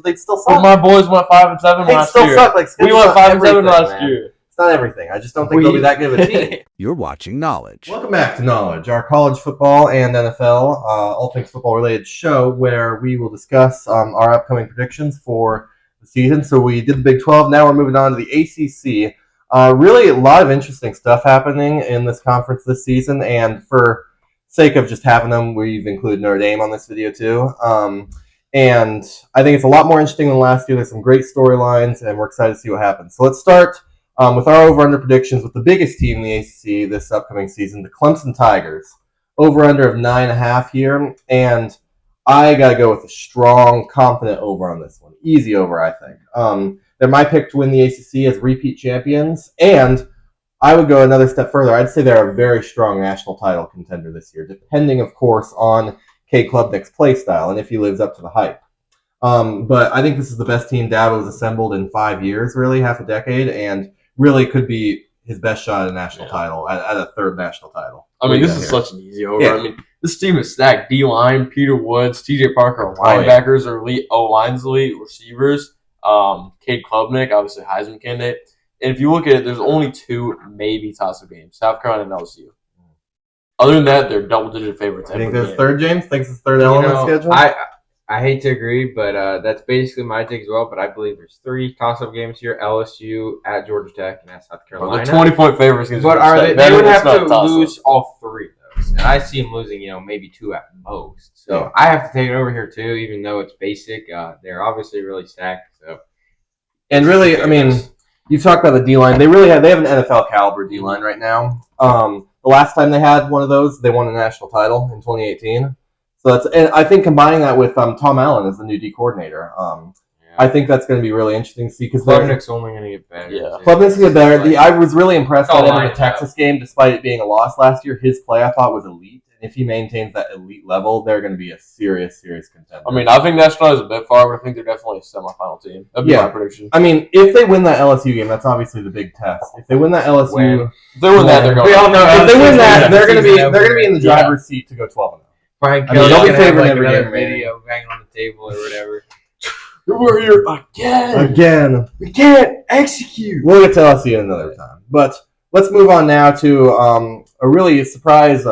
they'd still suck. But my boys went 5-7 last year. They still suck. Like, we went 5-7 last man. year. It's not everything. I just don't think they'll be that good of a team. You're watching Knowledge. Welcome back to Knowledge, our college football and NFL, all things football-related show where we will discuss our upcoming predictions for the season. So we did the Big 12. Now we're moving on to the ACC. Really a lot of interesting stuff happening in this conference this season, and for sake of just having them, we've included Notre Dame on this video too. And I think it's a lot more interesting than last year. There's some great storylines, and we're excited to see what happens. So let's start with our over-under predictions with the biggest team in the ACC this upcoming season, the Clemson Tigers. Over-under of 9.5 here, and I got to go with a strong, confident over on this one. Easy over, I think. They're my pick to win the ACC as repeat champions, and I would go another step further. I'd say they're a very strong national title contender this year, depending, of course, on K. Klubnik's play style and if he lives up to the hype. But I think this is the best team Dabo's assembled in 5 years, really, half a decade, and really could be his best shot at a national title, at a third national title. I mean, this is such an easy over. Yeah. I mean, this team is stacked. D-line, Peter Woods, T.J. Parker, linebackers are elite. O-line's elite, receivers. Cade Klubnik, obviously Heisman candidate. And if you look at it, there's only 2 maybe toss-up games, South Carolina and LSU. Other than that, they're double-digit favorites. I think there's third, James? Thinks it's third element schedule? I hate to agree, but that's basically my take as well. But I believe there's 3 toss-up games here: LSU, at Georgia Tech, and at South Carolina. They're 20-point favorites. But are they? They would have to lose all 3 of those, and I see them losing, maybe 2 at most. So I have to take it over here too, even though it's basic. They're obviously really stacked. So, and really, I mean, you talk about the D-line. They have an NFL caliber D-line right now. The last time they had one of those, they won a national title in 2018. So and I think combining that with Tom Allen as the new D coordinator, I think that's going to be really interesting to see because Klubnik's only going to get better. Yeah, Klubnik's going to get better. I was really impressed by him in the Texas game, despite it being a loss last year. His play, I thought, was elite, and if he maintains that elite level, they're going to be a serious contender. I mean, I think national is a bit far, but I think they're definitely a semifinal team. That'd be my prediction. I mean, if they win that LSU game, that's obviously the big test. If they win that LSU, if they win that, they're going. We all know if they win that, they're going to be in the driver's seat to go 12-0. Frank Kelly's going to have another video banging on the table or whatever. We're here again. We can't execute. We'll get to LSU another time. But let's move on now to a really surprise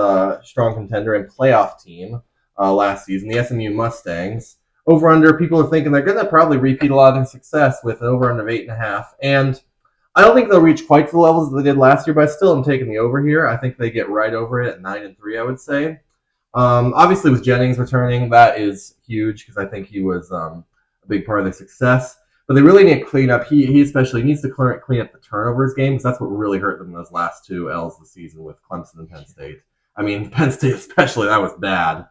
strong contender and playoff team last season, the SMU Mustangs. Over-under, people are thinking they're going to probably repeat a lot of their success with an over-under of 8.5. And I don't think they'll reach quite to the levels that they did last year, but I still am taking the over here. I think they get right over it at 9-3, I would say. Obviously, with Jennings returning, that is huge because I think he was a big part of their success. But they really need to clean up. He especially needs to clean up the turnovers game because that's what really hurt them those last 2 L's this season with Clemson and Penn State. I mean, Penn State especially, that was bad.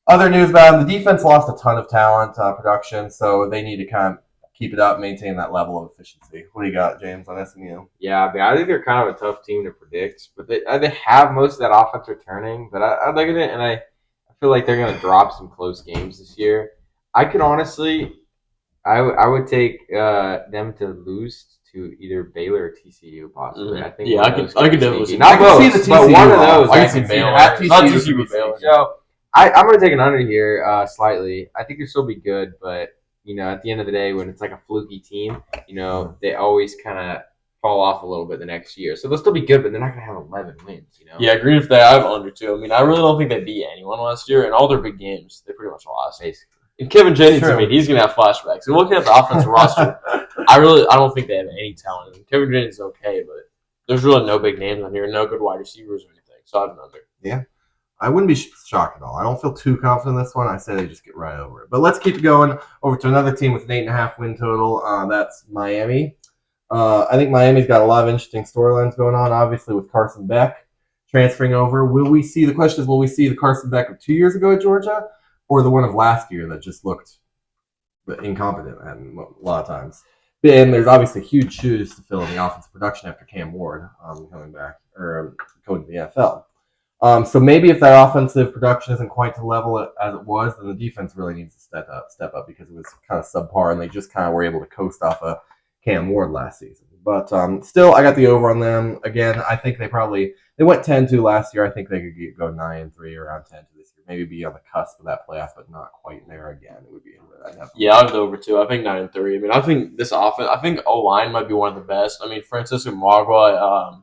Other news about them, the defense lost a ton of talent, production, so they need to kind of keep it up, maintain that level of efficiency. What do you got, James, on SMU? Yeah, I think they're kind of a tough team to predict, but they have most of that offense returning. But I look at it, and I feel like they're going to drop some close games this year. I could honestly, I would take them to lose to either Baylor or TCU possibly. I think I could definitely see. Not both, but one of those. I can see Baylor. Not TCU with Baylor. So I'm going to take an under here slightly. I think they'll still be good, but at the end of the day, when it's like a fluky team, they always kind of fall off a little bit the next year. So they'll still be good, but they're not going to have 11 wins, Yeah, I agree with that. I have under 2. I mean, I really don't think they beat anyone last year, and all their big games, they pretty much lost. Basically. And Kevin Jennings, I mean, he's going to have flashbacks. And looking at the offensive roster, I don't think they have any talent. And Kevin Jennings is okay, but there's really no big names on here, no good wide receivers or anything. So I have an under. Yeah. I wouldn't be shocked at all. I don't feel too confident in this one. I say they just get right over it. But let's keep going over to another team with an 8.5 win total. That's Miami. I think Miami's got a lot of interesting storylines going on, obviously, with Carson Beck transferring over. The question is, will we see the Carson Beck of 2 years ago at Georgia or the one of last year that just looked incompetent a lot of times? And there's obviously huge shoes to fill in the offensive production after Cam Ward coming back or going to the NFL. So maybe if that offensive production isn't quite to the level as it was, then the defense really needs to step up because it was kind of subpar, and they just kind of were able to coast off of Cam Ward last season. But still, I got the over on them. Again, I think they went 10-2 last year. I think they could go 9-3 or around 10-2 this year. maybe be on the cusp of that playoff, but not quite there again. It would be Yeah, I'd go over too. I think 9-3. I mean, I think this offense. I think O line might be one of the best. I mean, Francisco Magua,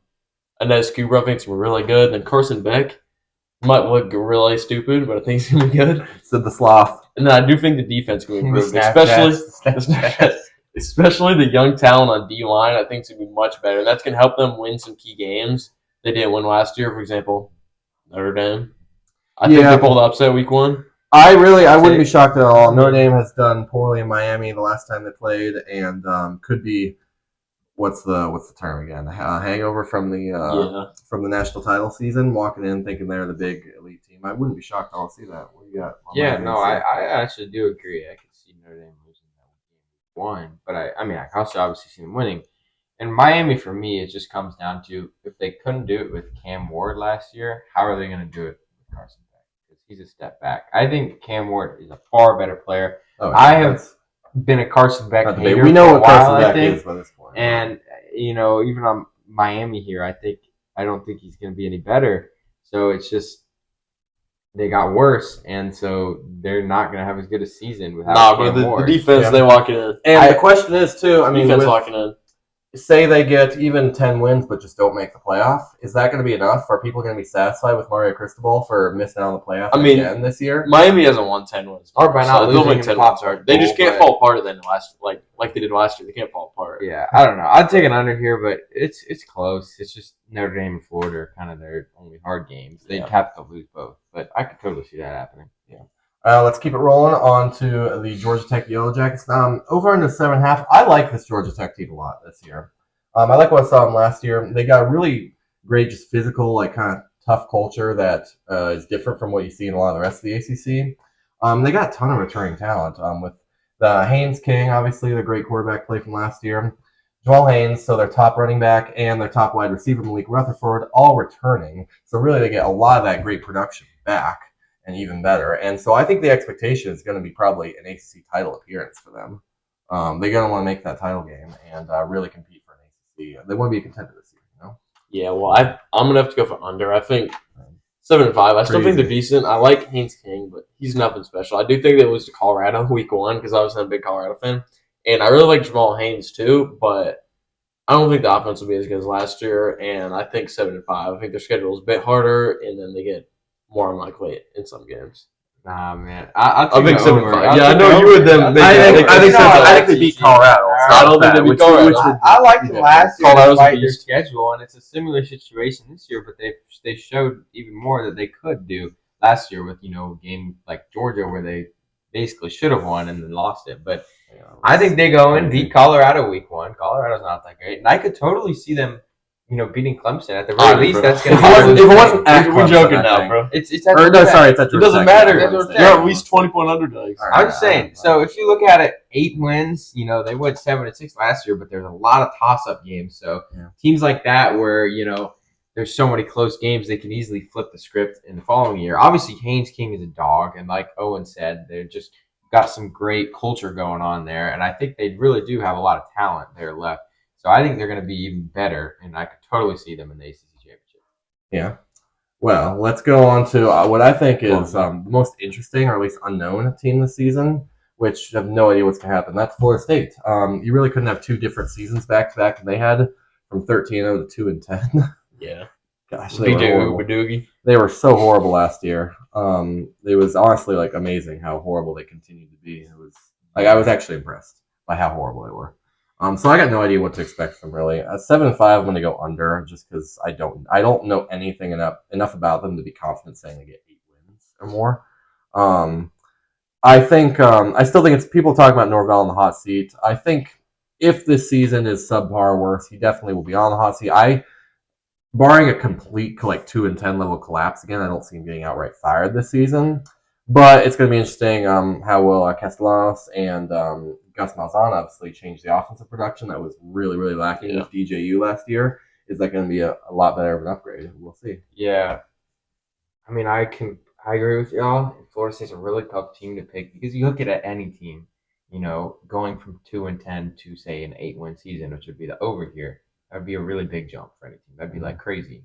Inez Cooper, I think is really good. Then Carson Beck might look really stupid, but I think he's gonna be good. Said the sloth. And then I do think the defense can improve, Snapchat. especially the young talent on D line. I think it's gonna be much better. That's gonna help them win some key games they didn't win last year. For example, Notre Dame. I think they pulled upset week 1. I wouldn't be shocked at all. Notre Dame has done poorly in Miami the last time they played, and could be what's the term again? Hangover from the national title season. Walking in thinking they're the big elite team. I wouldn't be shocked at all to see that. What do you got? Yeah, no, I actually do agree. I could see Notre Dame losing that game 1, but I mean, I can also obviously see them winning. And Miami, for me, it just comes down to if they couldn't do it with Cam Ward last year, how are they going to do it with Carson Beck? Because he's a step back. I think Cam Ward is a far better player. I have been a Carson Beck hater. We know for what a while, Carson Beck is by this point. And even on Miami here, I don't think he's going to be any better. So it's just they got worse, and so they're not going to have as good a season without Cam Ward. The defense, they lock it in. And the question is, too, I mean, defense locking in. Say they get even 10 wins but just don't make the playoff. Is that going to be enough? Are people going to be satisfied with Mario Cristobal for missing out on the playoff again this year? Miami hasn't won 10 wins. Or by not losing in the top wins. They just can't fall apart then like they did last year. They can't fall apart. Yeah, I don't know. I'd take an under here, but it's close. It's just Notre Dame and Florida are kind of their only hard games. They'd have to lose both, but I could totally see that happening. Yeah. Let's keep it rolling on to the Georgia Tech Yellow Jackets. Over in the 7.5, I like this Georgia Tech team a lot this year. I like what I saw them last year. They got a really great, just physical, like kind of tough culture that is different from what you see in a lot of the rest of the ACC. They got a ton of returning talent with the Haynes King, obviously the great quarterback play from last year. Joel Haynes, so their top running back and their top wide receiver, Malik Rutherford, all returning. So really they get a lot of that great production back. And even better. And so I think the expectation is going to be probably an ACC title appearance for them. They're going to want to make that title game and really compete for an ACC. They want to be a contender this year, you know? Yeah, well, I'm going to have to go for under. I think 7-5. I still think they're decent. I like Haynes King, but he's nothing special. I do think they lose to Colorado week 1 because I was a big Colorado fan. And I really like Jamal Haynes too, but I don't think the offense will be as good as last year. And I think 7-5. I think their schedule is a bit harder, and then they get more unlikely in some games. Nah, man. I think 7-5. Yeah, I know you would them. I think they beat Colorado. I don't think they beat Colorado. I liked them last year despite their schedule, and it's a similar situation this year, but they showed even more that they could do last year with, a game like Georgia where they basically should have won and then lost it. But I think they go and beat Colorado week 1. Colorado's not that great. And I could totally see them beating Clemson at the very least. That's going to be. If it wasn't at Clemson, we're joking now, bro. It's at Georgia Tech. It doesn't matter. They're at least 20-point underdogs. I'm just saying. So if you look at it, 8 wins. They went 7-6 last year, but there's a lot of toss-up games. So teams like that, where there's so many close games, they can easily flip the script in the following year. Obviously, Haynes King is a dog, and like Owen said, they're just got some great culture going on there, and I think they really do have a lot of talent there left. So I think they're going to be even better, and I could totally see them in the ACC championship. Yeah. Well, let's go on to what I think is the most interesting, or at least unknown team this season, which I have no idea what's going to happen. That's Florida State. You really couldn't have 2 different seasons back-to-back than they had, from 13-0 to 2-10. Yeah. Gosh, they were so horrible last year. It was honestly amazing how horrible they continued to be. It was I was actually impressed by how horrible they were. So I got no idea what to expect from really. At 7-5, I'm going to go under just because I don't know anything enough about them to be confident saying they get 8 wins or more. I still think it's people talking about Norvell in the hot seat. I think if this season is subpar or worse, he definitely will be on the hot seat. Barring a complete 2-10 level collapse again, I don't see him getting outright fired this season. But it's going to be interesting how will Castellanos and Gus Malzahn obviously change the offensive production that was really, really lacking with DJU last year. Is that going to be a lot better of an upgrade? We'll see. Yeah. I mean, I agree with y'all. Florida State's a really tough team to pick because you look at any team, going from 2-10 to, say, an 8-win season, which would be the over here, that would be a really big jump for any team. That'd be crazy,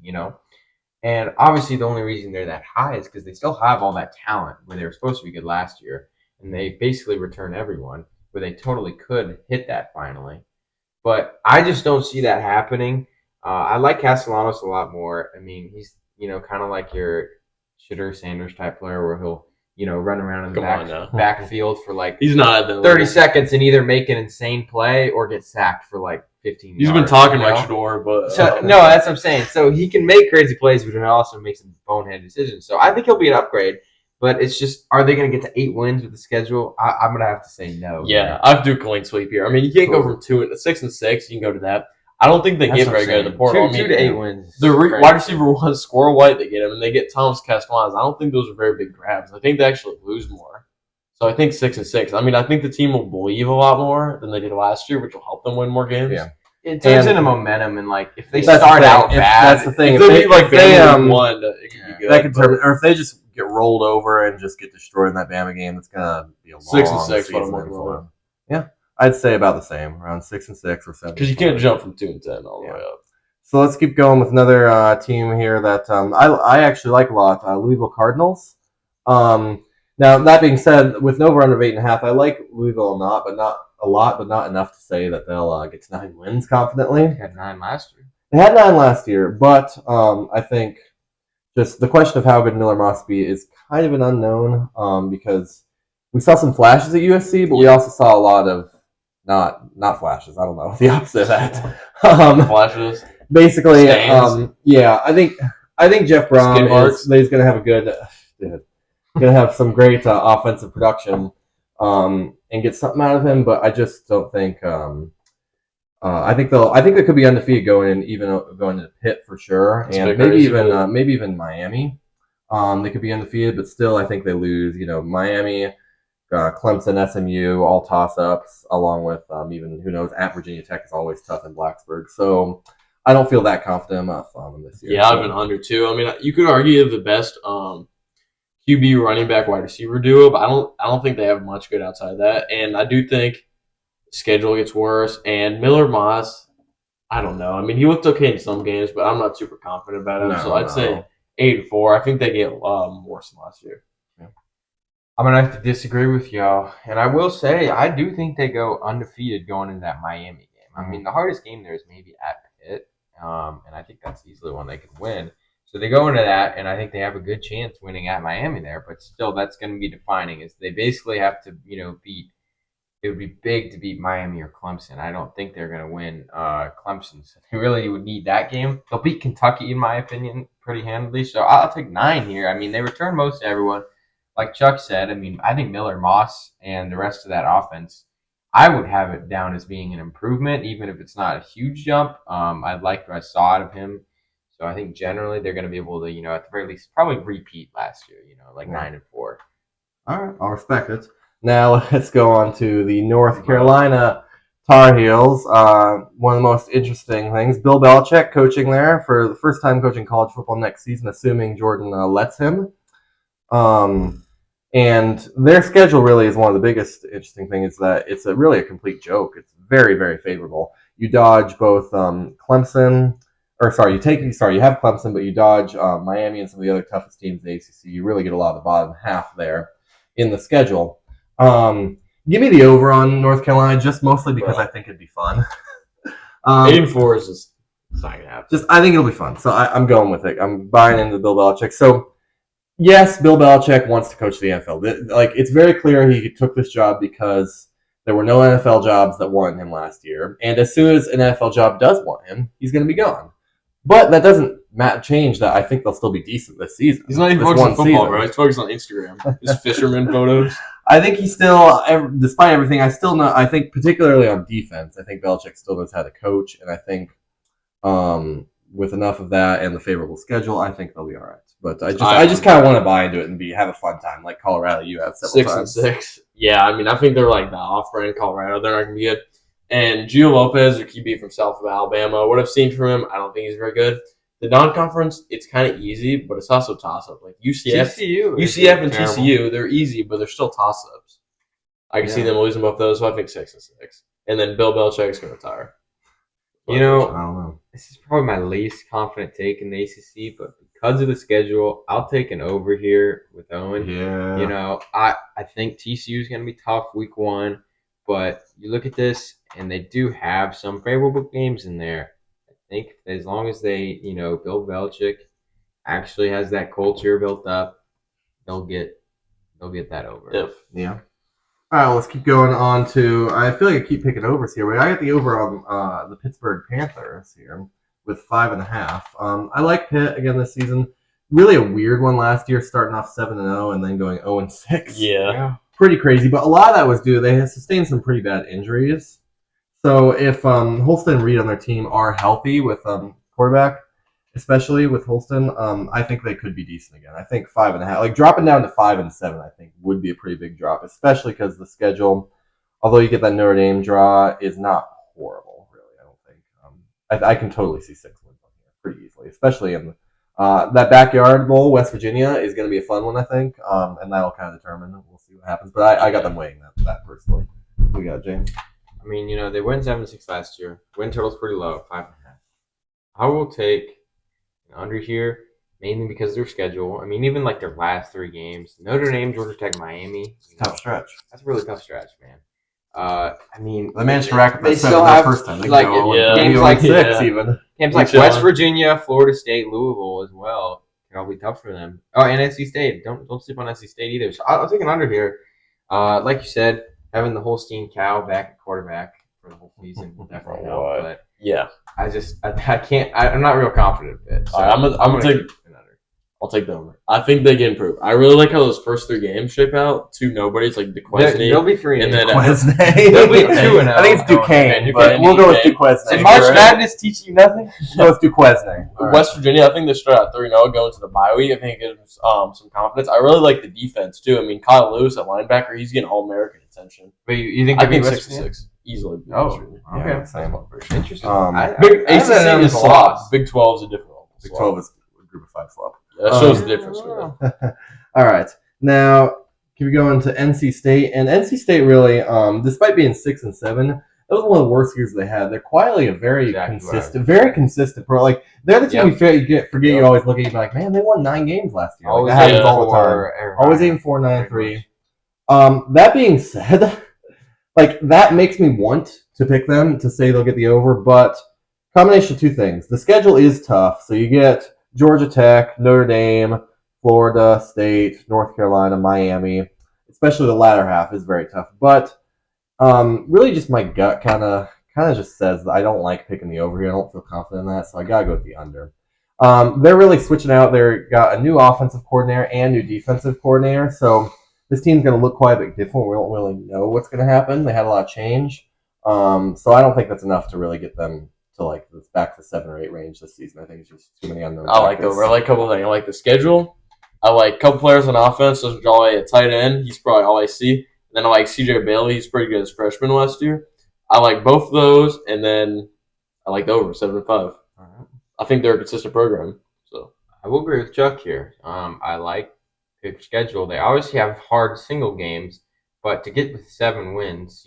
And obviously, the only reason they're that high is because they still have all that talent where they were supposed to be good last year. And they basically return everyone where they totally could hit that finally. But I just don't see that happening. I like Castellanos a lot more. I mean, he's, kind of like your Shitter Sanders type player where he'll, run around in the backfield for like he's not 30 seconds and either make an insane play or get sacked for like 15 He's yards. been talking like Shador, but No, that's what I'm saying. So he can make crazy plays, but he also makes some bonehead decisions. So I think he'll be an upgrade. But it's just, are they going to get to 8 wins with the schedule? I'm going to have to say no. Yeah, I have to do a clean sweep here. I mean, you can't go from 6 and 6. You can go to that. I don't think they get very good in the portal. 2 to 8 wins. The wide receiver one, Squirrel White, they get him, and they get Thomas Castellanos. I don't think those are very big grabs. I think they actually lose more. So I think 6 and 6. I mean, I think the team will believe a lot more than they did last year, which will help them win more games. Yeah. It turns into momentum, and like if they That's start the thing. out bad, That's the thing. If If they they, beat like if they, Bama one, it could be good. that could turn, or if they just get rolled over and just get destroyed in that Bama game, it's gonna be a long 6 and 6. What I'm season looking for for. them. Yeah, I'd say about the same, around 6 and 6 or 7. Because you can't jump from 2 and 10 all the way up. So let's keep going with another team here that I actually like a lot, Louisville Cardinals. Now, that being said, with an over-under of 8.5, I like Louisville but not enough to say that they'll get to 9 wins confidently. They had 9 last year. They had 9 last year, but I think just the question of how good Miller must be is kind of an unknown because we saw some flashes at USC, but we also saw a lot of not flashes. I don't know, the opposite of that. Flashes. Basically, yeah, I think Jeff Brom is going to have a good, going to have some great offensive production and get something out of him. But I just don't think. I think they could be undefeated going to Pitt for sure, and maybe even Miami. They could be undefeated, but still, I think they lose. Miami, Clemson, SMU, all toss-ups, along with even who knows at Virginia Tech is always tough in Blacksburg. So. I don't feel that confident enough on them this year. Yeah, I've been under too. I mean, you could argue the best QB running back wide receiver duo, but I don't think they have much good outside of that. And I do think the schedule gets worse. And Miller Moss, I don't know. I mean, he looked okay in some games, but I'm not super confident about him. So I'd say 8-4. I think they get worse than last year. Yeah. I'm gonna have to disagree with y'all, and I will say I do think they go undefeated going into that Miami game. I mean, the hardest game there is maybe at Pitt. And I think that's easily one they could win. So they go into that, and I think they have a good chance winning at Miami there. But still, that's going to be defining. Is they basically have to, beat. It would be big to beat Miami or Clemson. I don't think they're going to win Clemson. So they really would need that game. They'll beat Kentucky, in my opinion, pretty handily. So I'll take 9 here. I mean, they return most everyone. Like Chuck said, I mean, I think Miller Moss and the rest of that offense. I would have it down as being an improvement, even if it's not a huge jump. I liked what I saw out of him. So I think generally they're going to be able to, at the very least, probably repeat last year, 9-4. All right, I'll respect it. Now let's go on to the North Carolina Tar Heels. One of the most interesting things, Bill Belichick coaching there for the first time coaching college football next season, assuming Jordan lets him. And their schedule really is one of the biggest interesting things is that it's really a complete joke. It's very, very favorable. You dodge both Clemson, you have Clemson, but you dodge Miami and some of the other toughest teams in the ACC. You really get a lot of the bottom half there in the schedule. Give me the over on North Carolina, just mostly because I think it'd be fun. 8-4 is just not going to happen. I think it'll be fun. So I'm going with it. I'm buying into Bill Belichick. So. Yes, Bill Belichick wants to coach the NFL. It's very clear he took this job because there were no NFL jobs that wanted him last year. And as soon as an NFL job does want him, he's going to be gone. But that doesn't change that I think they'll still be decent this season. He's not even focused on football, bro. He's focused on Instagram. His fisherman photos. I think he still, despite everything, I think particularly on defense, I think Belichick still knows how to coach. And I think with enough of that and the favorable schedule, I think they'll be all right. But I just kind of want to buy into it and have a fun time like Colorado. You have several times. 6 and 6. Yeah, I mean, I think they're like the off-brand Colorado. They're not going to be good. And Gio Lopez, their QB from South of Alabama, what I've seen from him, I don't think he's very good. The non-conference, it's kind of easy, but it's also toss-up. Like UCF and TCU, they're easy, but they're still toss-ups. I can see them losing both those, so I think 6 and 6. And then Bill Belichick is going to retire. You know, I don't know. this is probably my least confident take in the ACC, but because of the schedule, I'll take an over here with Owen. Yeah. You know, I think TCU is going to be tough week 1, but you look at this, and they do have some favorable games in there. I think as long as they, Bill Belichick actually has that culture built up, they'll get that over. Yeah. All right, let's keep going on to. I feel like I keep picking overs here, but I got the over on the Pittsburgh Panthers here with 5.5. I like Pitt again this season. Really a weird one last year, starting off 7-0 and then going 0-6. Yeah. Pretty crazy, but a lot of that was due. They had sustained some pretty bad injuries. So if Holston and Reed on their team are healthy with quarterback, especially with Holston, I think they could be decent again. I think 5.5, like dropping down to 5-7, I think would be a pretty big drop, especially because the schedule, although you get that Notre Dame draw, is not horrible. Really, I don't think. I can totally see 6 wins on here pretty easily, especially in that backyard bowl. West Virginia is going to be a fun one, I think, and that'll kind of determine. We'll see what happens, but I got them weighing that personally. We got James. I mean, they went 7-6 last year. Win total's pretty low, 5.5. I will take under here, mainly because of their schedule. I mean, even like their last 3 games, Notre Dame, Georgia Tech, Miami. Tough stretch. That's a really tough stretch, man. I mean, they managed to rack up they that still 7 have first time. They like games like 6 even. Games like West Virginia, Florida State, Louisville as well. It'll be tough for them. Oh, and NC State. Don't sleep on NC State either. So I'll take an under here. Like you said, having the Holstein cow back at quarterback for the whole season will definitely help. But yeah, I can't. I'm not real confident of it. So I'm gonna take an under. I'll take the over. I think they can improve. I really like how those first 3 games shape out. 2 nobodies, like Duquesne. They'll be 3 and then Duquesne. They'll be 2-0. I think it's Duquesne, but we'll go with Duquesne. Did March Madness teach you nothing? Go with Duquesne. West Virginia, I think they start at 3-0 going to the bye week. I think it gives some confidence. I really like the defense too. I mean, Kyle Lewis at linebacker, he's getting All-American attention. But you think I think 6-6 easily. Oh, okay. Yeah, same. Interesting. Big ACC is slots. Big 12 is a different level. Big 12 is a group of 5 slop. Yeah, that shows the difference for them. All right. Now, can we go into NC State? And NC State really, despite being 6-7, that was one of the worst years they had. They're quietly a very consistent pro. Like they're the team you forget. You always look at you like, man, they won 9 games last year. Like, that happens all the time. Always aim for 9-3. That being said, like that makes me want to pick them to say they'll get the over, but combination of 2 things. The schedule is tough, so you get Georgia Tech, Notre Dame, Florida State, North Carolina, Miami. Especially the latter half is very tough. But really just my gut kind of just says that I don't like picking the over here. I don't feel confident in that, so I got to go with the under. They're really switching out. They've got a new offensive coordinator and new defensive coordinator, so this team's going to look quite a bit different. We don't really know what's going to happen. They had a lot of change. So I don't think that's enough to really get them to like this back to 7 or 8 range this season. I think it's just too many unknowns. I like over. I like a couple of things. I like the schedule. I like a couple players on offense. So Jolly at tight end. He's probably all I see. And then I like CJ Bailey. He's pretty good as freshman last year. I like both of those. And then I like the over 7-5. All right. I think they're a consistent program. So I will agree with Chuck here. I like their schedule. They obviously have hard single games, but to get with 7 wins,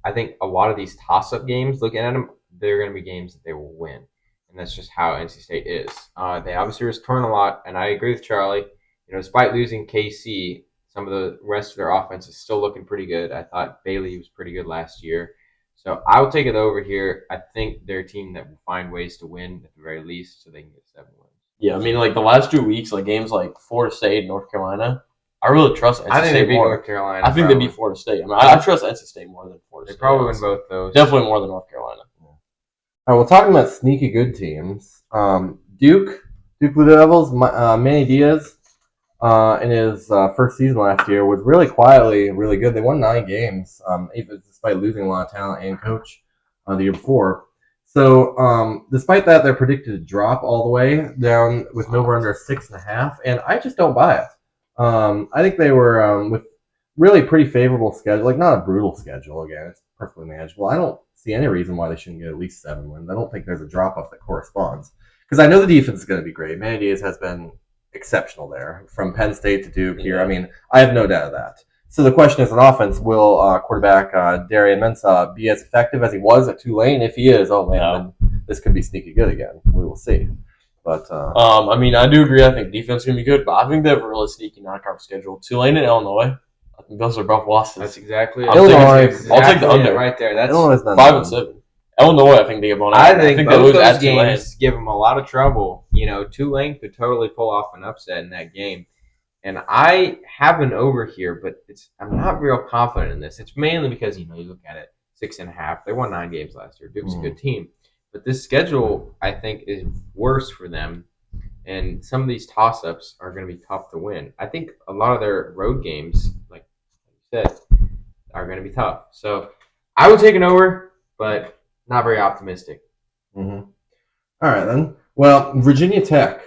I think a lot of these toss-up games, looking at them, they're going to be games that they will win. And that's just how NC State is. They obviously return a lot, and I agree with Charlie. Despite losing KC, some of the rest of their offense is still looking pretty good. I thought Bailey was pretty good last year. So I will take it over here. I think they're a team that will find ways to win at the very least so they can get 7 wins. yeah, I mean, like the last 2 weeks, like games like Florida State, North Carolina, I really trust NC State more. North Carolina. I think they beat Florida State. I mean, I trust NC State more than Florida State. They probably win both those. Definitely more than North Carolina. All right, well, talking about sneaky good teams, Duke Blue Devils, Manny Diaz, in his first season last year was really quietly really good. They won 9 games, even despite losing a lot of talent and coach the year before. So despite that, they're predicted to drop all the way down with an over under 6.5, and I just don't buy it. I think they were with really pretty favorable schedule, like not a brutal schedule. Again, it's perfectly manageable. I don't see any reason why they shouldn't get at least 7 wins. I don't think there's a drop off that corresponds because I know the defense is going to be great. Manny Diaz has been exceptional there from Penn State to Duke here. I mean, I have no doubt of that. So the question is, on offense, will quarterback Darian Mensah be as effective as he was at Tulane? If he is, oh man, this could be sneaky good again. We will see. But I mean, I do agree. I think defense is going to be good, but I think they have a really sneaky non-conference schedule. Tulane and Illinois. I think those are both losses. That's exactly I'll take the under right there. That's Illinois not 5-7. Illinois, I think they get blown out. I think they both lose those at Tulane. games give them a lot of trouble. Tulane could totally pull off an upset in that game. And I have an over here, but I'm not real confident in this. It's mainly because, you look at it, 6.5. They won 9 games last year. Duke's a good team. But this schedule, I think, is worse for them. And some of these toss-ups are going to be tough to win. I think a lot of their road games, like you said, are going to be tough. So I would take an over, but not very optimistic. Mm-hmm. All right, then. Well, Virginia Tech,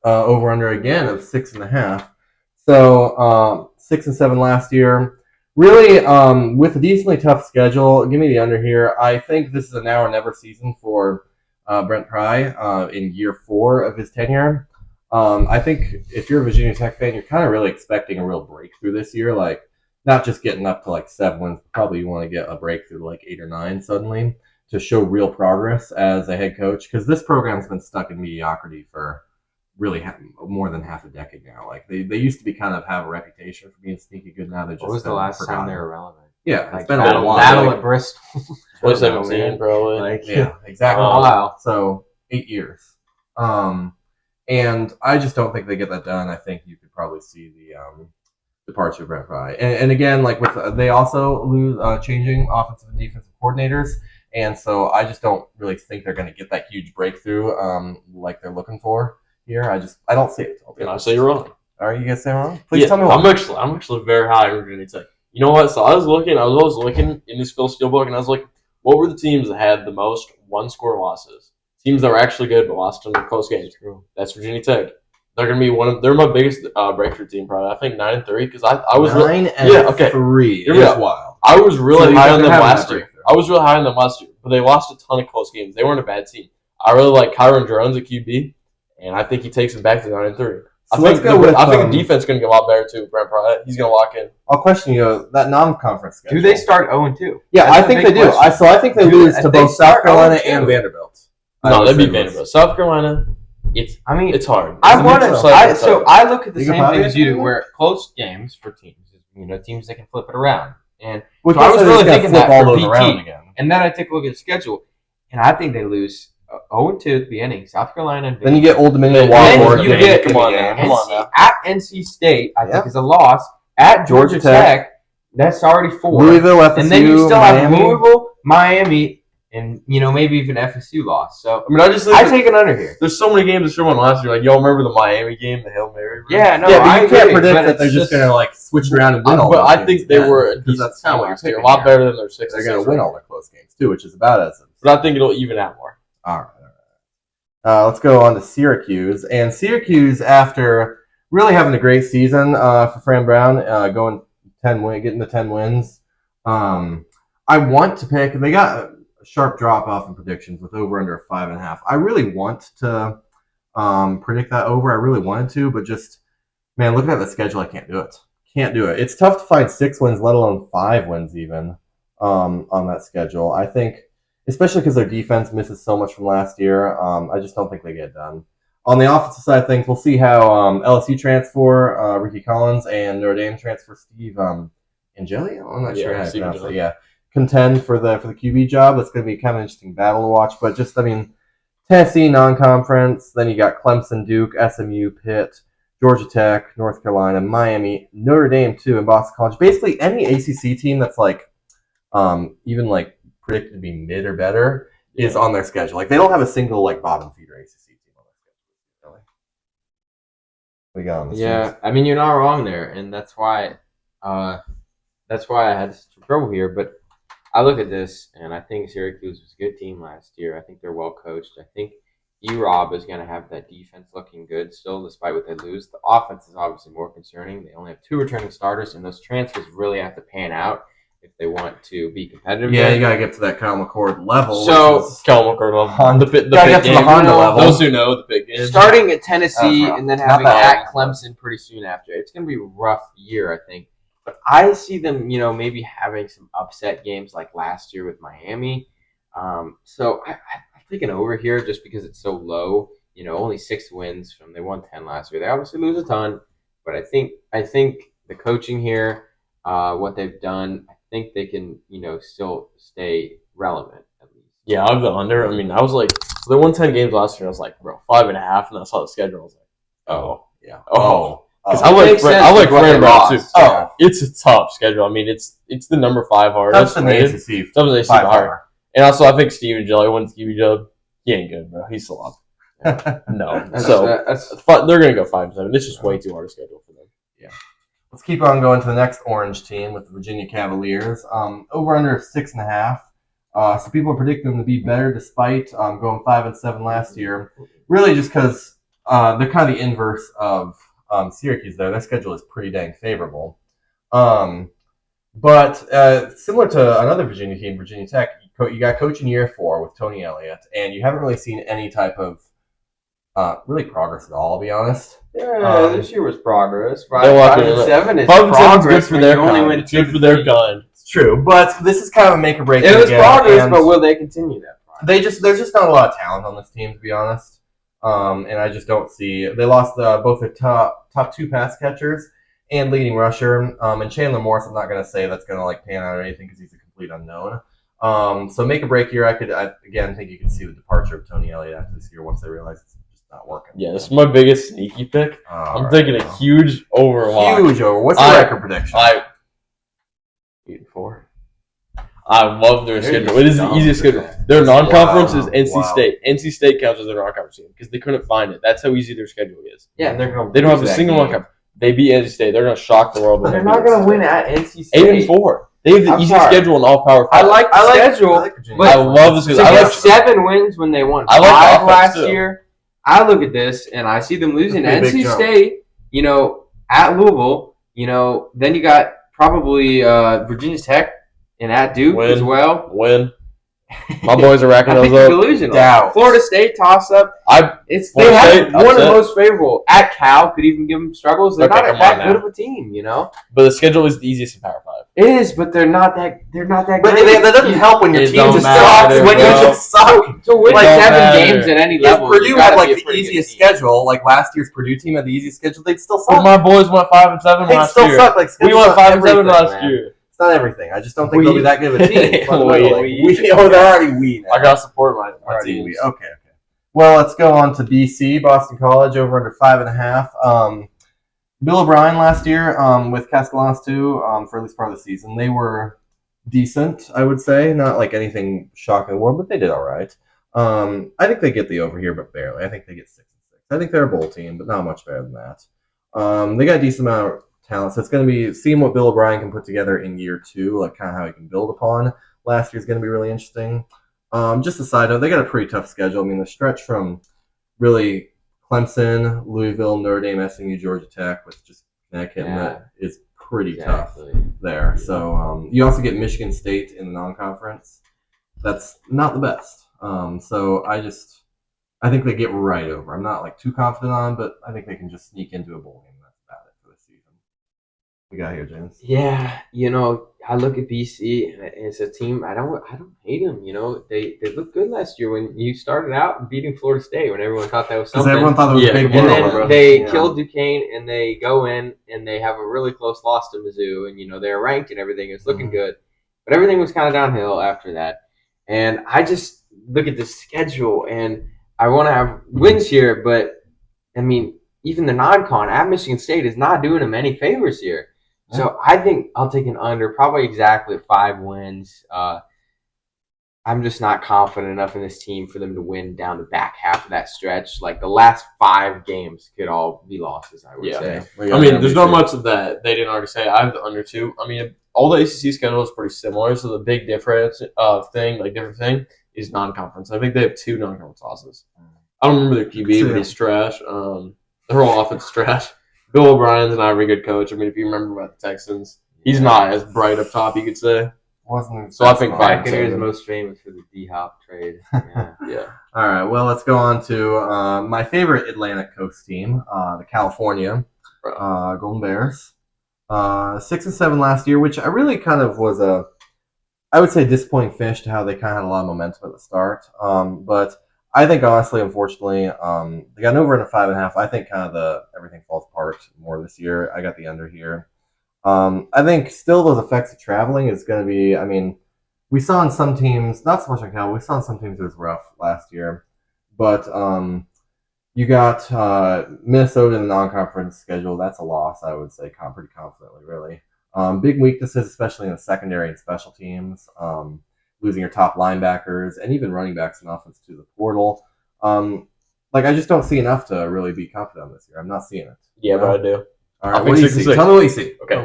over-under again of 6.5. So 6-7 last year. Really, with a decently tough schedule, give me the under here. I think this is a now or never season for Brent Pry in year 4 of his tenure. I think if you're a Virginia Tech fan, you're kind of really expecting a real breakthrough this year. Like, not just getting up to like 7 wins. Probably you want to get a breakthrough to like 8 or 9 suddenly to show real progress as a head coach. Because this program's been stuck in mediocrity for really more than half a decade now. Like they used to be kind of have a reputation for being sneaky good. Now they just what was the last time they were relevant? Yeah, like it's been battle, a while. Battle at Bristol. 2017, probably. Yeah, exactly. Wow. So 8 years. And I just don't think they get that done. I think you could probably see the departure of Brent Pry. And again, like with they also lose changing offensive and defensive coordinators. And so I just don't really think they're going to get that huge breakthrough like they're looking for here. I don't see it. And I say you're wrong. Are you guys saying wrong? Please tell me why. I'm actually very high on Virginia Tech. You know what? So I was looking in this Phil Steelbook, and I was like, what were the teams that had the most one-score losses? Teams that were actually good but lost in close games. That's Virginia Tech. They're going to be they're my biggest breakthrough team, probably. I think 9-3 because I was 9-3 is wild. I was really high on them last year. I was really high on them last year, but they lost a ton of close games. They weren't a bad team. I really like Kyron Jones at QB, and I think he takes them back to 9-3. I think the defense is going to get a lot better too. Brent Pry, he's going to lock in. I'll question you that non-conference schedule. Do they start 0-2? Yeah, I think they do. I think they lose to both South Carolina and Vanderbilt. No, they'd be Vanderbilt. South Carolina, it's hard. I look at the same thing as you do, where close games for teams, teams that can flip it around. And so I was really thinking that for BT. Again. And then I take a look at the schedule, and I think they lose 0-2 at the beginning. South Carolina. And then you get Old Dominion, Wildboard. You get come on now. At NC State, I think is a loss. At Georgia Tech, that's already 4. Louisville, FSU, and then you still Miami. have Louisville, Miami, and maybe even FSU loss. So I take an under here. There's so many games that should won last year. Like y'all remember the Miami game, the Hail Mary? Yeah, no, but you can't predict that they're just gonna like switch around and win all. But I think they were a decent team last year, a lot better than their 6. They're gonna win all their close games too, which is about as. But I think it'll even out more. All right. Let's go on to Syracuse. And Syracuse, after really having a great season for Fran Brown, getting the 10 wins. I want to pick. They got a sharp drop off in predictions with over under 5.5. I really want to predict that over. I really wanted to, but just looking at the schedule, I can't do it. It's tough to find 6 wins, let alone 5 wins even on that schedule. I think, especially because their defense misses so much from last year, I just don't think they get done. On the offensive side of things, we'll see how LSU transfer Ricky Collins and Notre Dame transfer Steve Angeli. I'm not sure how to pronounce it. Yeah, contend for the QB job. That's going to be kind of an interesting battle to watch. But just Tennessee non-conference. Then you got Clemson, Duke, SMU, Pitt, Georgia Tech, North Carolina, Miami, Notre Dame too, and Boston College. Basically, any ACC team that's even predicted to be mid or better is on their schedule. Like they don't have a single bottom feeder ACC team on their schedule. Really. We got on this team. You're not wrong there, and that's why I had some trouble here. But I look at this, and I think Syracuse was a good team last year. I think they're well coached. I think E-Rob is going to have that defense looking good still, despite what they lose. The offense is obviously more concerning. They only have 2 returning starters, and those transfers really have to pan out if they want to be competitive. Yeah, you got to get to that Kyle McCord level. So, Kyle McCord level. The pit game. Honda level. Those who know the pit game. Starting at Tennessee and then having at Clemson pretty soon after. It's going to be a rough year, I think. But I see them, maybe having some upset games like last year with Miami. So I taking over here just because it's so low. Only 6 wins from they won 10 last year. They obviously lose a ton, but I think the coaching here, what they've done, I think they can still stay relevant at least. Yeah, I have the under. I mean, I was like, they won 10 games last year. I was like, bro, 5.5, and I saw the schedule. I was like, yeah. Because I like Fran about too. Oh, it's a tough schedule. I mean, it's the number 5 hardest. That's the ACC. Tough in the ACC hard. And also, I think Steven Jelly won Stevie Job. He ain't good, bro. He's slow. No. They're going to go 5-7. It's just way too hard a schedule for them. Yeah. Let's keep on going to the next orange team with the Virginia Cavaliers. Over under 6.5. So people are predicting them to be better despite going 5-7 last year. Really just because they're kind of the inverse of Syracuse there. Their schedule is pretty dang favorable. But similar to another Virginia team, Virginia Tech, you got coach in year 4 with Tony Elliott, and you haven't really seen any type of really progress at all, I'll be honest. Yeah, this year was progress. 5-7 is 5-7 good for their kind. It's good for their kind. It's true, but this is kind of a make or break. It was progress, but will they continue that progress? There's just not a lot of talent on this team, to be honest. And I just don't see. They lost both their top 2 pass catchers and leading rusher. And Chandler Morris, I'm not going to say that's going to like pan out or anything because he's a complete unknown. So make or break here, I again think you can see the departure of Tony Elliott after this year once they realize it's just not working. Yeah, this is my biggest sneaky pick. I'm taking a huge over. Huge over. What's the record prediction? 8-4. I love their schedule. It is the easiest schedule. Their non-conference is NC State. NC State counts as their non-conference team because they couldn't find it. That's how easy their schedule is. Yeah, and they don't have a single non-conference. They beat NC State. They're going to shock the world. But they're not going to win at NC State. 8-4. They have the easiest schedule in all Power 5. I like the schedule. I love the schedule. I like 7 wins when they won 5 last year. I look at this and I see them losing to NC State, at Louisville, then you got probably Virginia Tech and at Duke as well. My boys are racking those up. Delusional. Florida State toss up. They have one of the most favorable. At Cal could even give them struggles. They're not that good of a team, But the schedule is the easiest in Power 5. It is, but they're not that. They're not that great. But that doesn't help when your team just sucks. When you just suck. To win 7 games at any level. If Purdue had the easiest schedule, like last year's Purdue team had the easiest schedule, they'd still suck. Well, my boys went 5-7 last year. They'd still suck. Like we went 5-7 last year. It's not everything. I just don't think they'll be that good of a team. They're already we. I got to support my team. Okay. Well, let's go on to BC, Boston College, over under 5.5. Bill O'Brien last year with Castellanos too for at least part of the season. They were decent, I would say. Not like anything shocking in the world, but they did all right. I think they get the over here, but barely. I think they get 6-6. I think they're a bowl team, but not much better than that. They got a decent amount of talent, so it's going to be seeing what Bill O'Brien can put together in year 2, like kind of how he can build upon. Last year's going to be really interesting. Just a side note, they got a pretty tough schedule. I mean, the stretch from really Clemson, Louisville, Notre Dame, SMU, Georgia Tech, with just Connecticut is pretty tough there. So you also get Michigan State in the non-conference. That's not the best. So I think they get right over. I'm not like too confident on, but I think they can just sneak into a bowl game. That's about it for this season. We got here, James. Yeah, I look at BC. It's a team. I don't hate them. They looked good last year when you started out beating Florida State when everyone thought that was something. Because everyone thought it was a big deal. And then they killed Duquesne, and they go in and they have a really close loss to Mizzou, and they're ranked and everything. It's looking good, but everything was kind of downhill after that. And I just look at the schedule, and I want to have wins here, but I mean, even the non-con at Michigan State is not doing them any favors here. So I think I'll take an under, probably exactly 5 wins. I'm just not confident enough in this team for them to win down the back half of that stretch. Like the last 5 games could all be losses, I would say. I mean, there's not much of that they didn't already say. I have the under 2. I mean, all the ACC schedule is pretty similar. So the big difference different thing is non-conference. I think they have 2 non-conference losses. I don't remember their QB, but he's trash. Their whole offense is trash. Bill O'Brien's not a very good coach. I mean, if you remember about the Texans, he's not as bright up top, you could say. So I think 5 is most famous for the D-Hop trade. Yeah. All right. Well, let's go on to my favorite Atlantic Coast team, the California Golden Bears. 6-7 last year, which I really kind of was I would say disappointing finish to how they kind of had a lot of momentum at the start. But I think honestly, unfortunately, they got an over in a 5.5. I think kind of everything falls apart more this year. I got the under here. I think still those effects of traveling is going to be. I mean, we saw in some teams, not so much on Cal. We saw in some teams it was rough last year, but you got Minnesota in the non-conference schedule. That's a loss, I would say, pretty confidently, really. Big weaknesses, especially in the secondary and special teams. Losing your top linebackers and even running backs in offense to the portal. I just don't see enough to really be confident on this year. I'm not seeing it. Yeah, but I do. All right, what do you see? Tell me what you see. Okay.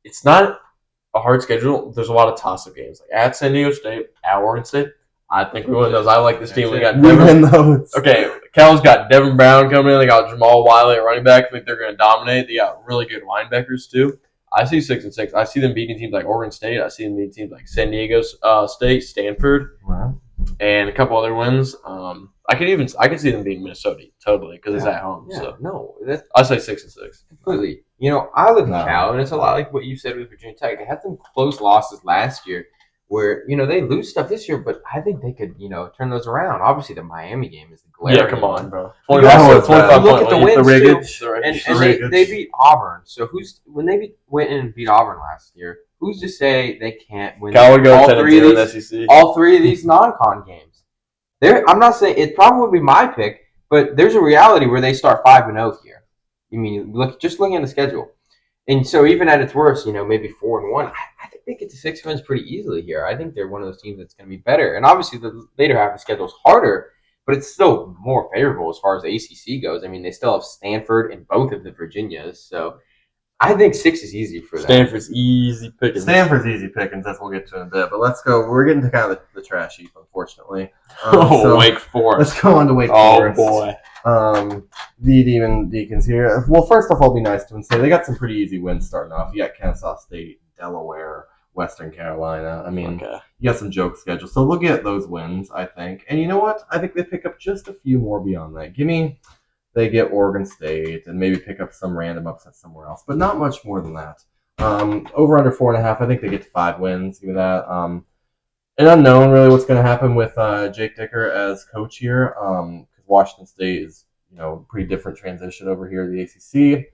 It's not a hard schedule. There's a lot of toss-up games. Like at San Diego State, at Oregon State. I think we win those. I like this team. We win those. Okay, Cal's got Devin Brown coming in. They got Jamal Wiley at running back. I think they're going to dominate. They got really good linebackers, too. I see 6-6. I see them beating teams like Oregon State. I see them beating teams like San Diego State, Stanford, and a couple other wins. I could see them beating Minnesota totally because it's at home. Yeah, so no, I say 6-6 completely. I look at Cal, and it's a lot like what you said with Virginia Tech. They had some close losses last year, where they lose stuff this year, but I think they could turn those around. Obviously, the Miami game is the glaring. Yeah, come on, bro. 25 look at the wins too, and they beat Auburn. So when they went in and beat Auburn last year, who's to say they can't win Cal would go all three of these non-con games? I'm not saying it probably would be my pick, but there's a reality where they start 5-0 here. Just looking at the schedule, and so even at its worst, maybe 4-1. I think they get to 6 wins pretty easily here. I think they're one of those teams that's going to be better. And obviously, the later half of the schedule is harder, but it's still more favorable as far as the ACC goes. I mean, they still have Stanford and both of the Virginias, so I think 6 is easy for them. Stanford's easy pickings. That's we'll get to in a bit. But let's go. We're getting to kind of the trash heap, unfortunately. Wake Forest. Let's go on to Wake Forest. Oh, boy. The Demon Deacons here. Well, first off, I'll be nice to them and say they got some pretty easy wins starting off. You got Kennesaw State, Delaware, Western Carolina. I mean, you got some joke schedules. So look at those wins, I think. And you know what? I think they pick up just a few more beyond that. They get Oregon State and maybe pick up some random upset somewhere else, but not much more than that. Over under 4.5, I think they get to 5 wins. Give me that. An unknown, really, what's going to happen with Jake Dicker as coach here, because Washington State is, pretty different transition over here at the ACC.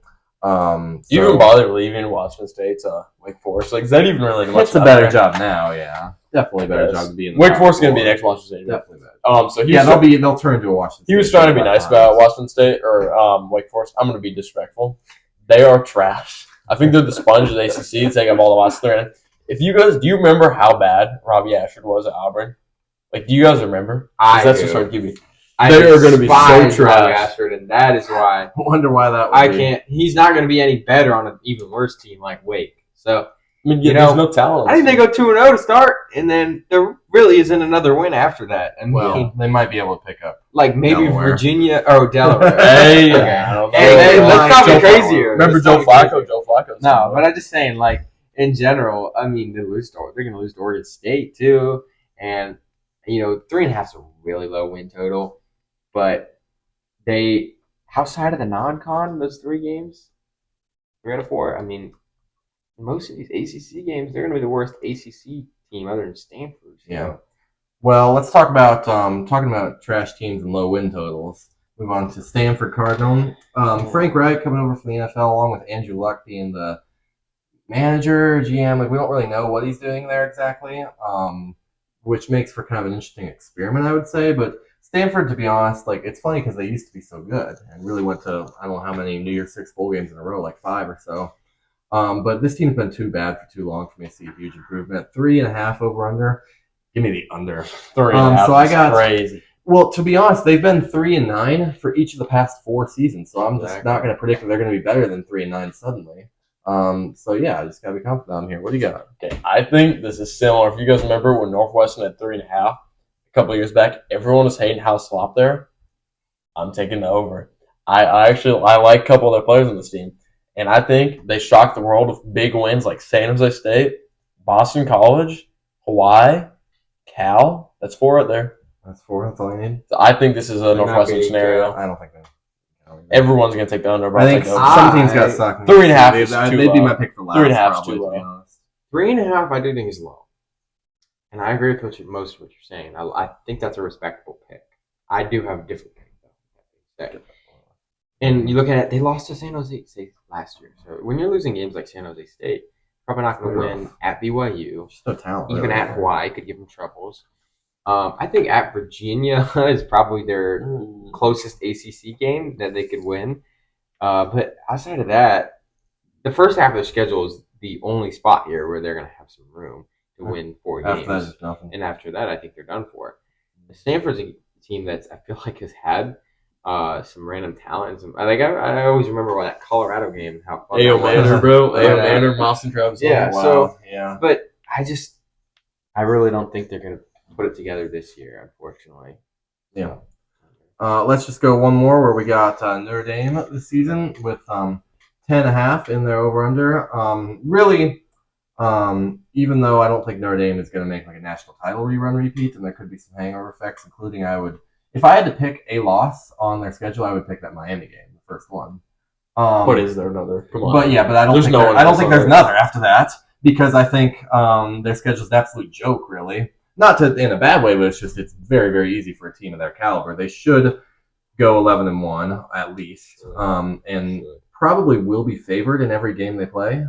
You even bother leaving Washington State to Wake Forest? Like, is that even really much? It's a better job now, yeah. Definitely a better job to be in. Wake Forest is going to be next Washington State. Definitely better. So they'll turn into a Washington State. He was trying to be nice about Washington State or Wake Forest. I'm going to be disrespectful. They are trash. I think they're the sponge of the ACC. Take up all the losses they're in. Do you remember how bad Robbie Ashford was at Auburn? Like, do you guys remember? That's just our QB. They are going to be so trash. Ashford, and that is why. I wonder why that would be. He's not going to be any better on an even worse team like Wake. So, there's no talent. I think they go 2-0 to start, and then there really isn't another win after that. And they might be able to pick up. Like maybe Delaware. Virginia or Delaware. Hey, let's not be crazier. Remember Joe Flacco? Joe Flacco. No, but I'm just saying, like, in general, I mean, they're going to lose to Oregon State, too. And, 3.5 is a really low win total. But they, outside of the non-con, those 3 games, 3 out of 4, I mean, most of these ACC games, they're going to be the worst ACC team other than Stanford. Yeah. Well, let's talk about talking about trash teams and low win totals. Move on to Stanford Cardinal. Frank Reich coming over from the NFL along with Andrew Luck being the manager, GM. Like, we don't really know what he's doing there exactly, which makes for kind of an interesting experiment, I would say. But Stanford, to be honest, like, it's funny because they used to be so good and really went to, I don't know how many New Year's Six bowl games in a row, like 5 or so. But this team's been too bad for too long for me to see a huge improvement. 3.5 over under. Give me the under. 3.5. So I got crazy. Well, to be honest, they've been 3-9 for each of the past 4 seasons. So I'm just not going to predict that they're going to be better than 3-9 suddenly. So yeah, I just got to be confident on here. What do you got? Okay, I think this is similar. If you guys remember when Northwestern had 3.5 a couple of years back, everyone was hating how slop there. I'm taking the over. I like a couple of their players on this team. And I think they shocked the world with big wins like San Jose State, Boston College, Hawaii, Cal. That's 4 right there. That's 4. That's all you need. So I think this is a Northwestern scenario. I don't think that. Everyone's going to take the under. I think some teams got sucked. 3.5 is too low. They'd be my pick for last. 3.5 is too low. 3.5, I do think is low. And I agree with most of what you're saying. I think that's a respectable pick. I do have a different pick, though. And you look at it, they lost to San Jose State last year. So when you're losing games like San Jose State, probably not going to win at BYU. Just no talent. Even at Hawaii could give them troubles. I think at Virginia is probably their closest ACC game that they could win. But outside of that, the first half of their schedule is the only spot here where they're going to have some room to win 4 games. And after that, I think they're done for. Stanford's a team that I feel like has had some random talent. I always remember that Colorado game. How fun Ayo Manor, bro. Ayo Manor, Moss and Travis. Yeah, wow. But I really don't think they're going to put it together this year, unfortunately. Yeah. Let's just go one more where we got Notre Dame this season with 10.5 in their over-under. Really, even though I don't think Notre Dame is going to make like a national title rerun repeat, and there could be some hangover effects, including if I had to pick a loss on their schedule, I would pick that Miami game, the first one. But is there another? Come on. But I don't think there's another after that, because I think their schedule is an absolute joke, really. Not in a bad way, but it's very, very easy for a team of their caliber. They should go 11-1 at least, and probably will be favored in every game they play.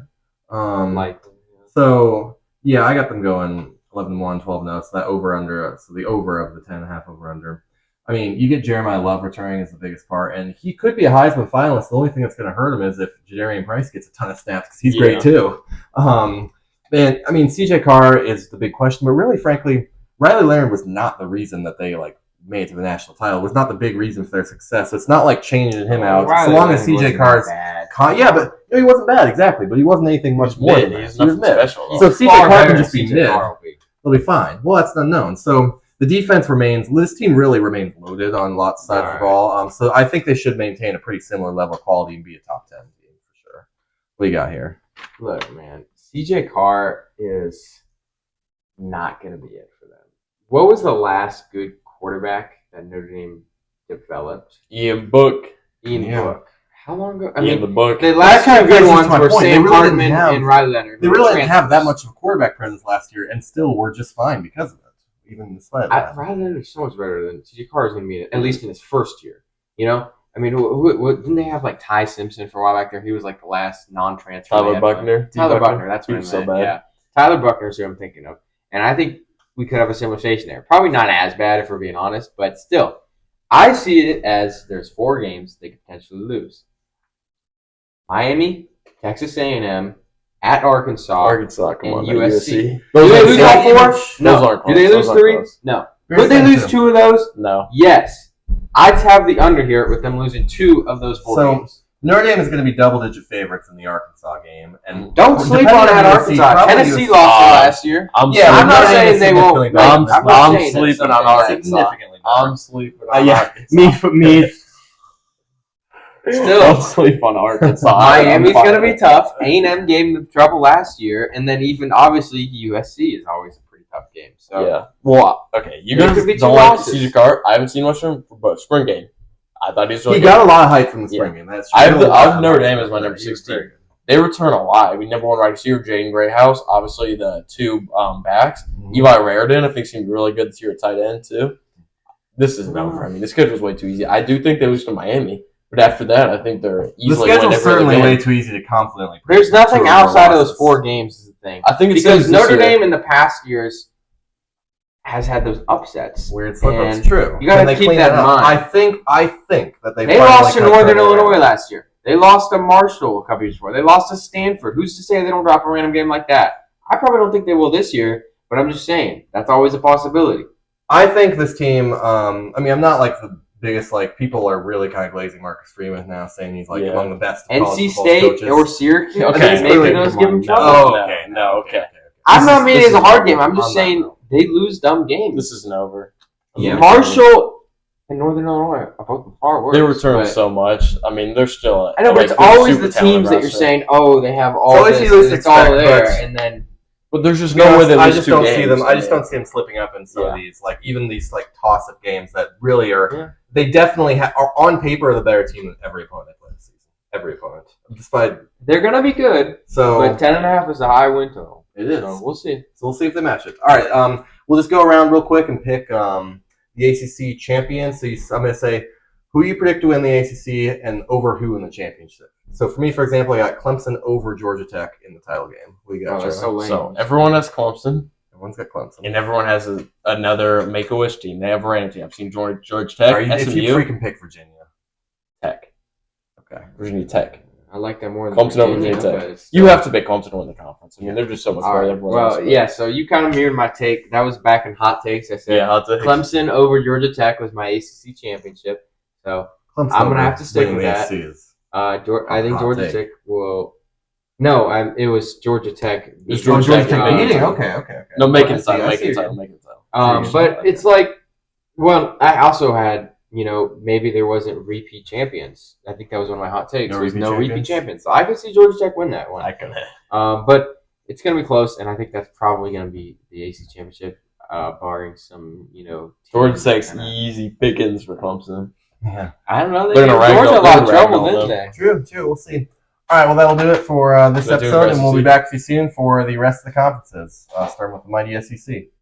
So yeah, I got them going 11-1, 12-0. So that over/under, so the over of the 10.5 over/under. I mean, you get Jeremiah Love returning is the biggest part, and he could be a Heisman finalist. The only thing that's going to hurt him is if Jadarian Price gets a ton of snaps, because he's great too. And I mean, CJ Carr is the big question, but really, frankly, Riley Leonard was not the reason that they made it to the national title. It was not the big reason for their success. So it's not like changing him out. So long as CJ Carr's but he wasn't bad exactly, but he wasn't anything much more than that. He was mid. Special, so CJ Carr can just be mid. They'll be fine. Well, that's unknown. So the defense remains. This team really remains loaded on lots of sides of the ball. So I think they should maintain a pretty similar level of quality and be a top 10 team for sure. What do you got here? Look, man, CJ Carr is not going to be it for them. What was the last good quarterback that Notre Dame developed? Ian Book. How long ago? The Book. The last two good ones were Sam Hartman and Riley Leonard. They really didn't have that much of a quarterback presence last year, and still were just fine because of it, even despite that. Riley Leonard is so much better than CJ Carr is going to be, at least in his first year. You know? I mean, didn't they have Ty Simpson for a while back there? He was the last non-transfer. Tyler Buckner. Tyler Buckner, that's what I meant. So bad. Yeah. Tyler Buckner is who I'm thinking of. And I think we could have a similar station there. Probably not as bad if we're being honest, but still. I see it as there's 4 games they could potentially lose. Miami, Texas A&M, at Arkansas, come on, and USC. Do they lose all 4? No. Those aren't close. Do they lose 3? No. Would they lose 2 of those? No. Yes. I'd have the under here with them losing 2 of those 4 games. Notre Dame is going to be double-digit favorites in the Arkansas game, and don't sleep on that Arkansas. Tennessee lost last year. I'm not saying they won't. I'm sleeping on Arkansas. I'm sleeping on Arkansas. Me. Still, don't sleep on Arkansas. Miami's going to be tough. A&M gave them trouble last year, and then even obviously USC is always a pretty tough game. So yeah. Well, okay. You guys don't like CJ Carr. I haven't seen much from him for spring game. I thought he was really good. Got a lot of hype from the spring game. That's true. I have Notre Dame as my number 16. They return a lot. I mean, number 1 wide receiver, Jaden Greathouse. Obviously, the 2 backs. Mm-hmm. Eli Raridan, I think, seemed really good this year at tight end, too. This is over. I mean, the schedule's way too easy. I do think they lose to Miami. But after that, I think they're easily the schedule's certainly way too easy to confidently predict. There's nothing outside of those 4 games is the thing. I think it's because Notre Dame in the past years has had those upsets. Weird slip-ups. True. You got to keep that in mind. I think that they lost to Northern Illinois last year. They lost to Marshall a couple years before. They lost to Stanford. Who's to say they don't drop a random game like that? I probably don't think they will this year, but I'm just saying that's always a possibility. I think this team. I'm not the biggest people are really kind of glazing Marcus Freeman now, saying he's among the best. NC State coaches. Or Syracuse. Okay, maybe those give him trouble. Oh, okay. I'm not meaning it's a hard game. I'm just saying they lose dumb games. This isn't over. Yeah, Marshall and Northern Illinois are both far worse. They return so much. I mean, they're still. I know, but it's always the teams that you're saying, they have all this. It's all there, and then. But there's just no way they lose 2 games. I just don't see them slipping up in some of these, even these toss-up games that really are. Yeah. They definitely are on paper the better team than every opponent they play this season. Every opponent, despite they're gonna be good. So, but 10.5 is a high win total. It is. So we'll see. So we'll see if they match it. All right. We'll just go around real quick and pick the ACC champion. So I'm going to say who you predict to win the ACC and over who in the championship. So for me, for example, I got Clemson over Georgia Tech in the title game. We got that's so lame. So everyone has Clemson. Everyone's got Clemson. And everyone has another Make-A-Wish team. They have a random team. I've seen Georgia Tech, If SMU, you freaking pick Virginia. Tech. Okay. Virginia Tech. I like that more than Clemson over Virginia Tech. You have to pick Clemson to win the conference. I mean, they're just so much better than everyone else. Well, yeah, so you kind of mirrored my take. That was back in hot takes. I said Hot takes. Clemson over Georgia Tech was my ACC championship. So Clemson I'm going to have to stick with that. I think hot Georgia take. Tech will. No, it was Georgia Tech. It's Georgia Tech beating. Okay. No, make it title. But it's like, well, I also had, maybe there wasn't repeat champions. I think that was one of my hot takes. No repeat champions. So I could see Georgia Tech win that one. I could. But it's going to be close, and I think that's probably going to be the ACC championship, barring some, Georgia Tech's easy pickings for Clemson. Yeah. I don't know. They're going to Georgia a lot of trouble, didn't they? True. We'll see. All right, well, that'll do it for this episode, and we'll be back with you soon for the rest of the conferences, starting with the mighty SEC.